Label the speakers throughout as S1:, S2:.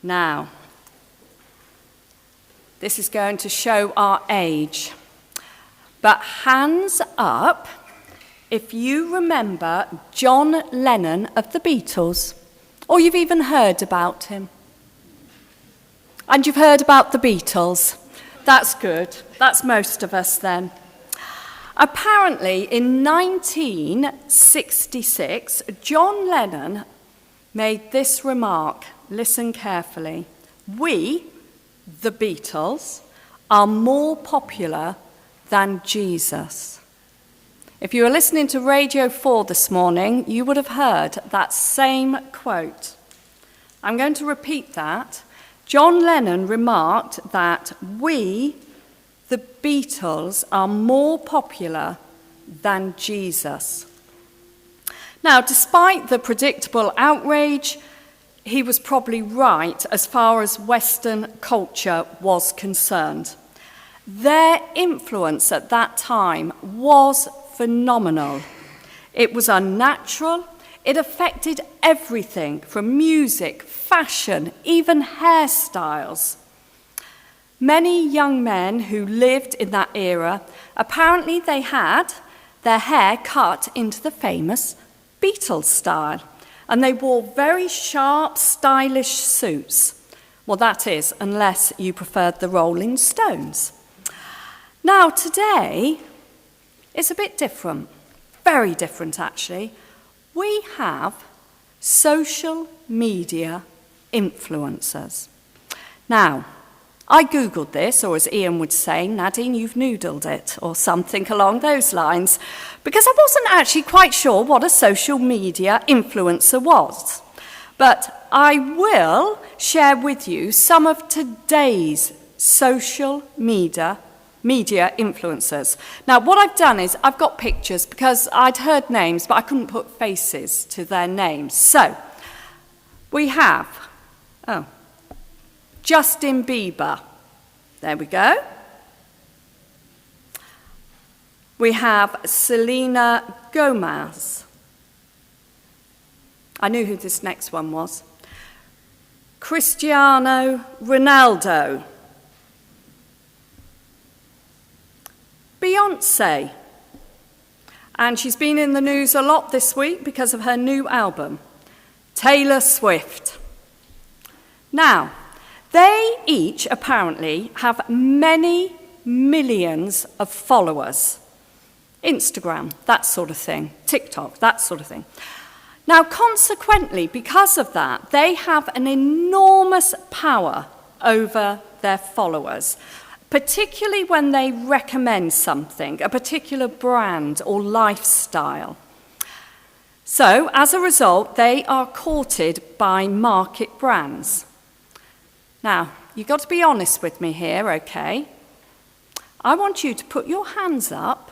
S1: Now, this is going to show our age. But hands up if you remember John Lennon of the Beatles, or you've even heard about him. And you've heard about the Beatles. That's good. That's most of us then. Apparently, in 1966, John Lennon made this remark. Listen carefully. We, the Beatles, are more popular than Jesus. If you were listening to Radio 4 this morning, you would have heard that same quote. I'm going to repeat that. John Lennon remarked that we, the Beatles, are more popular than Jesus. Now, despite the predictable outrage, he was probably right as far as Western culture was concerned. Their influence at that time was phenomenal. It was unnatural. It affected everything from music, fashion, even hairstyles. Many young men who lived in that era, apparently they had their hair cut into the famous Beatles style, and they wore very sharp, stylish suits. Well, that is, unless you preferred the Rolling Stones. Now, today, it's a bit different, very different actually. We have social media influencers. Now, I Googled this, or as Ian would say, Nadine, you've noodled it, or something along those lines, because I wasn't actually quite sure what a social media influencer was. But I will share with you some of today's social media influencers. Now, what I've done is I've got pictures because I'd heard names, but I couldn't put faces to their names. So, we have, Justin Bieber. There we go. We have Selena Gomez. I knew who this next one was. Cristiano Ronaldo. Beyoncé. And she's been in the news a lot this week because of her new album. Taylor Swift. Now, they each apparently have many millions of followers. Instagram, that sort of thing. TikTok, that sort of thing. Now, consequently, because of that, they have an enormous power over their followers, particularly when they recommend something, a particular brand or lifestyle. So, as a result, they are courted by market brands. Now, you've got to be honest with me here, okay? I want you to put your hands up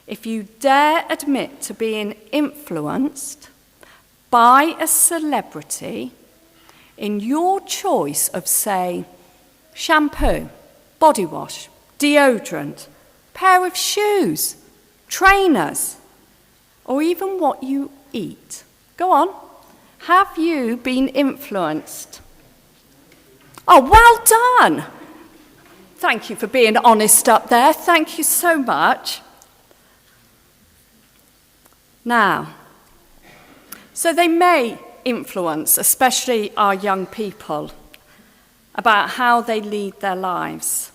S1: if you dare admit to being influenced by a celebrity in your choice of, say, shampoo, body wash, deodorant, pair of shoes, trainers, or even what you eat. Go on. Have you been influenced? Oh, well done. Thank you for being honest up there. Thank you so much. Now, so they may influence, especially our young people, about how they lead their lives.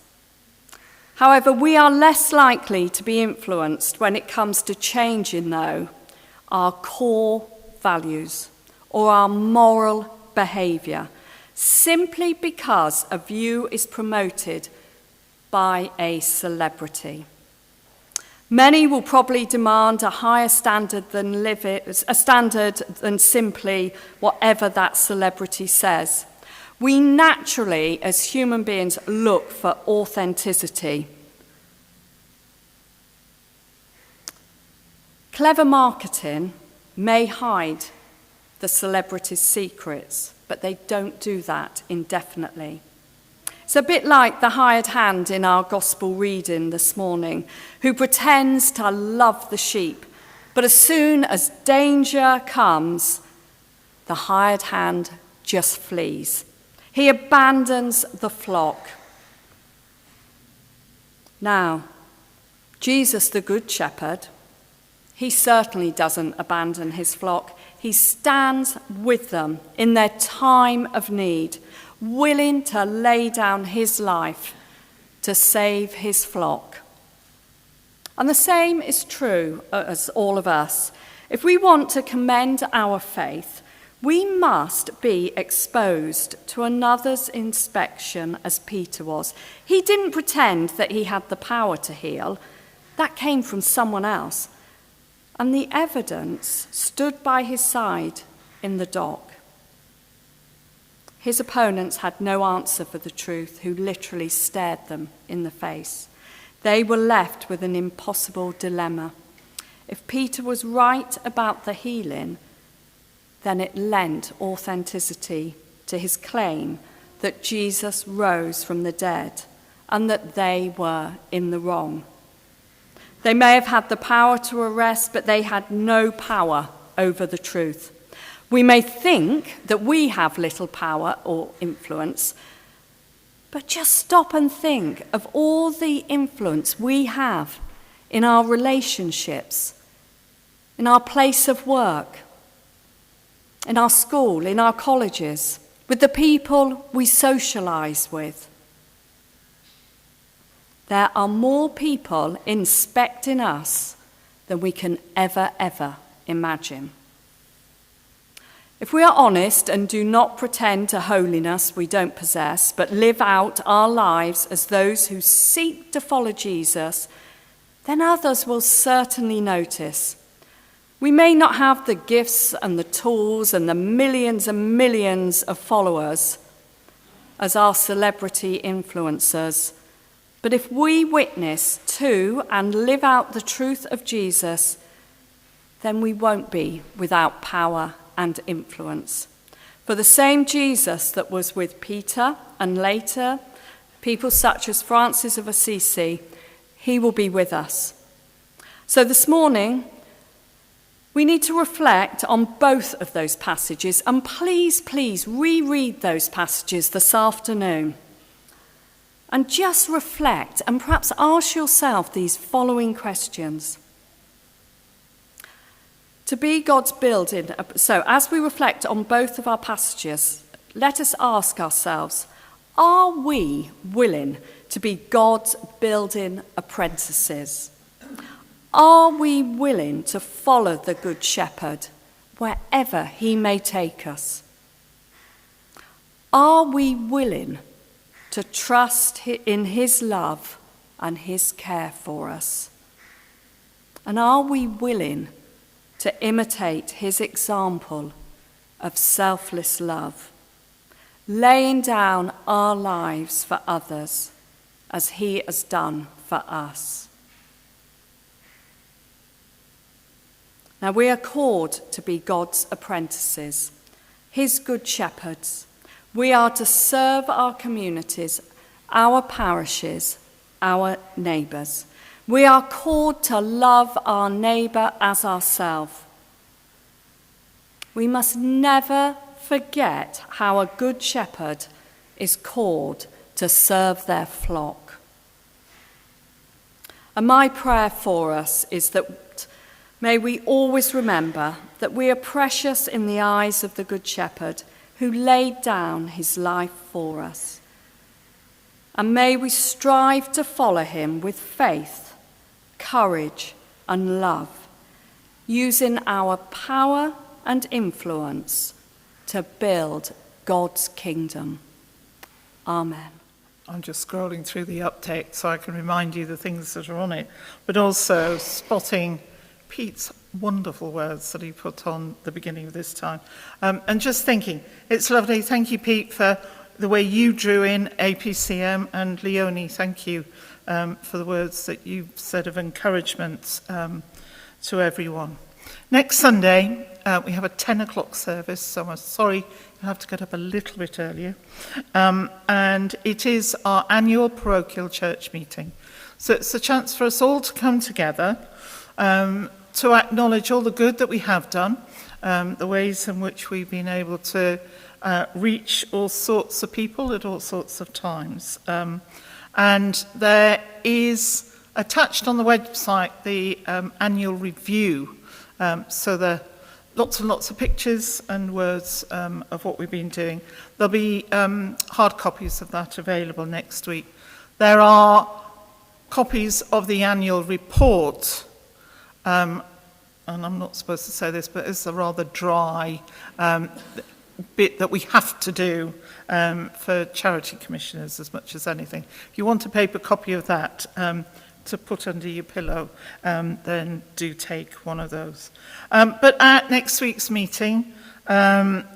S1: However, we are less likely to be influenced when it comes to changing, though, our core values or our moral behaviour, simply because a view is promoted by a celebrity. Many will probably demand a higher standard than simply whatever that celebrity says. We naturally, as human beings, look for authenticity. Clever marketing may hide the celebrity's secrets, but they don't do that indefinitely. It's a bit like the hired hand in our gospel reading this morning, who pretends to love the sheep, but as soon as danger comes, the hired hand just flees. He abandons the flock. Now, Jesus, the Good Shepherd, he certainly doesn't abandon his flock. He stands with them in their time of need, willing to lay down his life to save his flock. And the same is true as all of us. If we want to commend our faith, we must be exposed to another's inspection as Peter was. He didn't pretend that he had the power to heal. That came from someone else. And the evidence stood by his side in the dock. His opponents had no answer for the truth, who literally stared them in the face. They were left with an impossible dilemma. If Peter was right about the healing, then it lent authenticity to his claim that Jesus rose from the dead and that they were in the wrong. They may have had the power to arrest, but they had no power over the truth. We may think that we have little power or influence, but just stop and think of all the influence we have in our relationships, in our place of work, in our school, in our colleges, with the people we socialise with. There are more people inspecting us than we can ever imagine. If we are honest and do not pretend to holiness we don't possess, but live out our lives as those who seek to follow Jesus, then others will certainly notice. We may not have the gifts and the tools and the millions and millions of followers as our celebrity influencers, but if we witness to and live out the truth of Jesus, then we won't be without power and influence. For the same Jesus that was with Peter and later people such as Francis of Assisi, he will be with us. So this morning, we need to reflect on both of those passages, and please reread those passages this afternoon. And just reflect and perhaps ask yourself these following questions. To be God's building, so as we reflect on both of our passages, let us ask ourselves, are we willing to be God's building apprentices? Are we willing to follow the Good Shepherd wherever he may take us? Are we willing to trust in his love and his care for us? And are we willing to imitate his example of selfless love, laying down our lives for others as he has done for us? Now we are called to be God's apprentices, his good shepherds. We are to serve our communities, our parishes, our neighbours. We are called to love our neighbour as ourselves. We must never forget how a good shepherd is called to serve their flock. And my prayer for us is that may we always remember that we are precious in the eyes of the Good Shepherd who laid down his life for us. And may we strive to follow him with faith, courage, and love, using our power and influence to build God's kingdom. Amen.
S2: I'm just scrolling through the update so I can remind you the things that are on it, but also spotting Pete's wonderful words that he put on the beginning of this time. And just thinking, it's lovely. Thank you, Pete, for the way you drew in APCM, and Leonie, thank you for the words that you said of encouragement to everyone. Next Sunday, we have a 10 o'clock service, so I'm sorry you'll have to get up a little bit earlier. And it is our annual parochial church meeting. So it's a chance for us all to come together to acknowledge all the good that we have done, the ways in which we've been able to reach all sorts of people at all sorts of times. And there is attached on the website the annual review. So there are lots and lots of pictures and words of what we've been doing. There'll be hard copies of that available next week. There are copies of the annual report, and I'm not supposed to say this, but it's a rather dry bit that we have to do for charity commissioners as much as anything. If you want a paper copy of that to put under your pillow, then do take one of those. But at next week's meeting,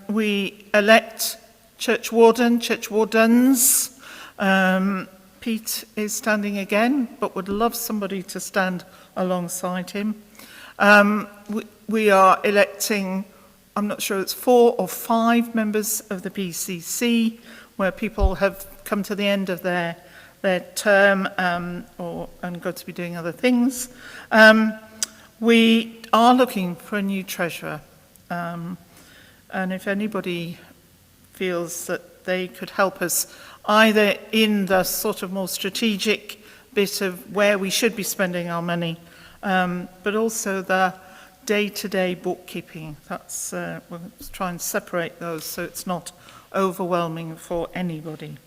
S2: we elect church warden, church wardens. Pete is standing again, but would love somebody to stand alongside him. We are electing, I'm not sure it's 4 or 5 members of the PCC, where people have come to the end of their term and got to be doing other things. We are looking for a new treasurer, and if anybody feels that they could help us either in the sort of more strategic bit of where we should be spending our money, but also the day-to-day bookkeeping. That's we'll try and separate those so it's not overwhelming for anybody.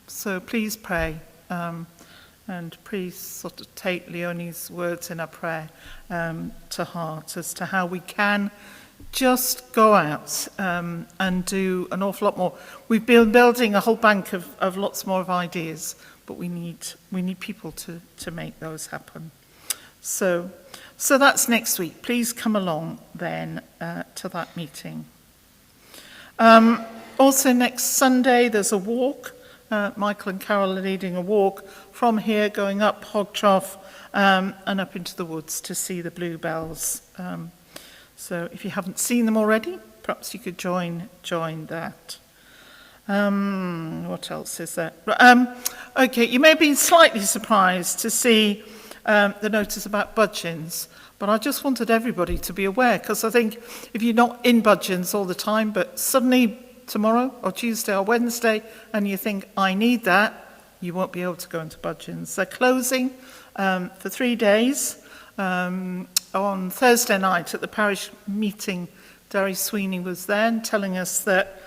S2: So please pray, and please sort of take Leonie's words in our prayer to heart as to how we can just go out and do an awful lot more. We've been building a whole bank of lots more of ideas, but we need people to make those happen. So that's next week. Please come along then to that meeting. Also next Sunday there's a walk. Michael and Carol are leading a walk from here going up Hog Trough and up into the woods to see the bluebells. So if you haven't seen them already, perhaps you could join that. What else is there? Okay, you may have been slightly surprised to see the notice about budgeons, but I just wanted everybody to be aware, because I think if you're not in budgeons all the time, but suddenly tomorrow or Tuesday or Wednesday, and you think, I need that, you won't be able to go into budgeons. They're closing for 3 days. On Thursday night at the parish meeting, Derry Sweeney was there and telling us that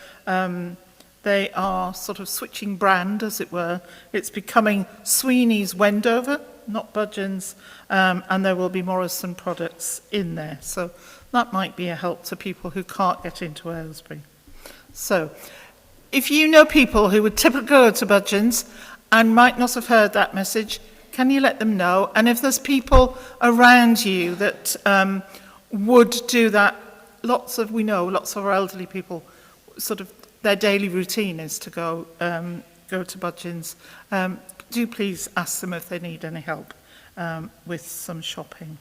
S2: they are sort of switching brand, as it were. It's becoming Sweeney's Wendover, not Budgeons, and there will be Morrison products in there. So that might be a help to people who can't get into Aylesbury. So if you know people who would typically go to Budgeons and might not have heard that message, can you let them know? And if there's people around you that would do that, lots of our elderly people, sort of their daily routine is to go to Budgeons. Do please ask them if they need any help with some shopping.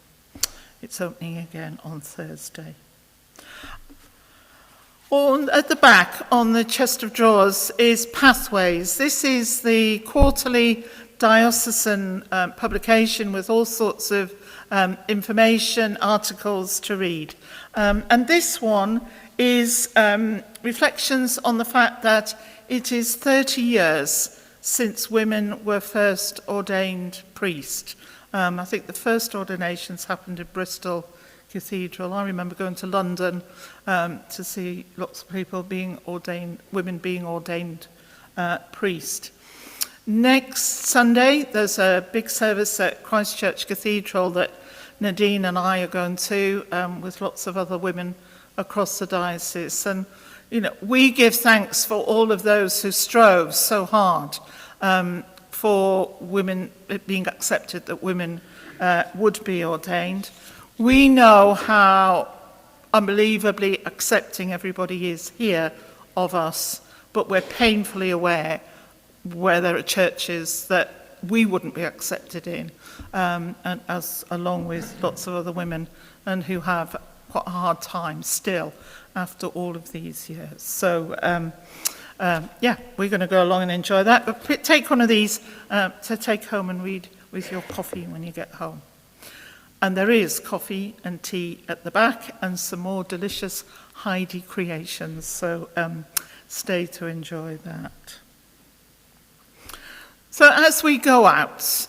S2: It's opening again on Thursday. At the back on the chest of drawers is Pathways. This is the quarterly diocesan publication with all sorts of information, articles to read. And this one is reflections on the fact that it is 30 years since women were first ordained priest. I think the first ordinations happened in Bristol Cathedral. I remember going to London to see lots of people being ordained, women being ordained priest. Next Sunday, there's a big service at Christchurch Cathedral that Nadine and I are going to, with lots of other women across the diocese. And, we give thanks for all of those who strove so hard for women being accepted, that women would be ordained. We know how unbelievably accepting everybody is here of us, but we're painfully aware where there are churches that we wouldn't be accepted in, and as along with lots of other women, and who have quite a hard time still after all of these years. So we're going to go along and enjoy that, but take one of these to take home and read with your coffee when you get home. And there is coffee and tea at the back and some more delicious Heidi Creations. So stay to enjoy that. So as we go out,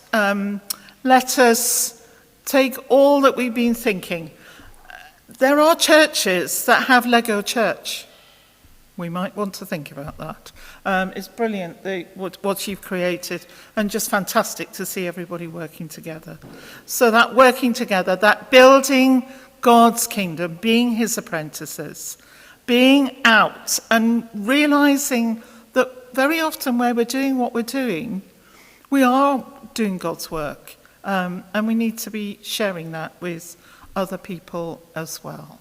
S2: let us take all that we've been thinking. There are churches that have Lego Church. We might want to think about that. It's brilliant what you've created, and just fantastic to see everybody working together. So that working together, that building God's kingdom, being his apprentices, being out and realizing that very often where we're doing what we're doing, we are doing God's work, and we need to be sharing that with other people as well.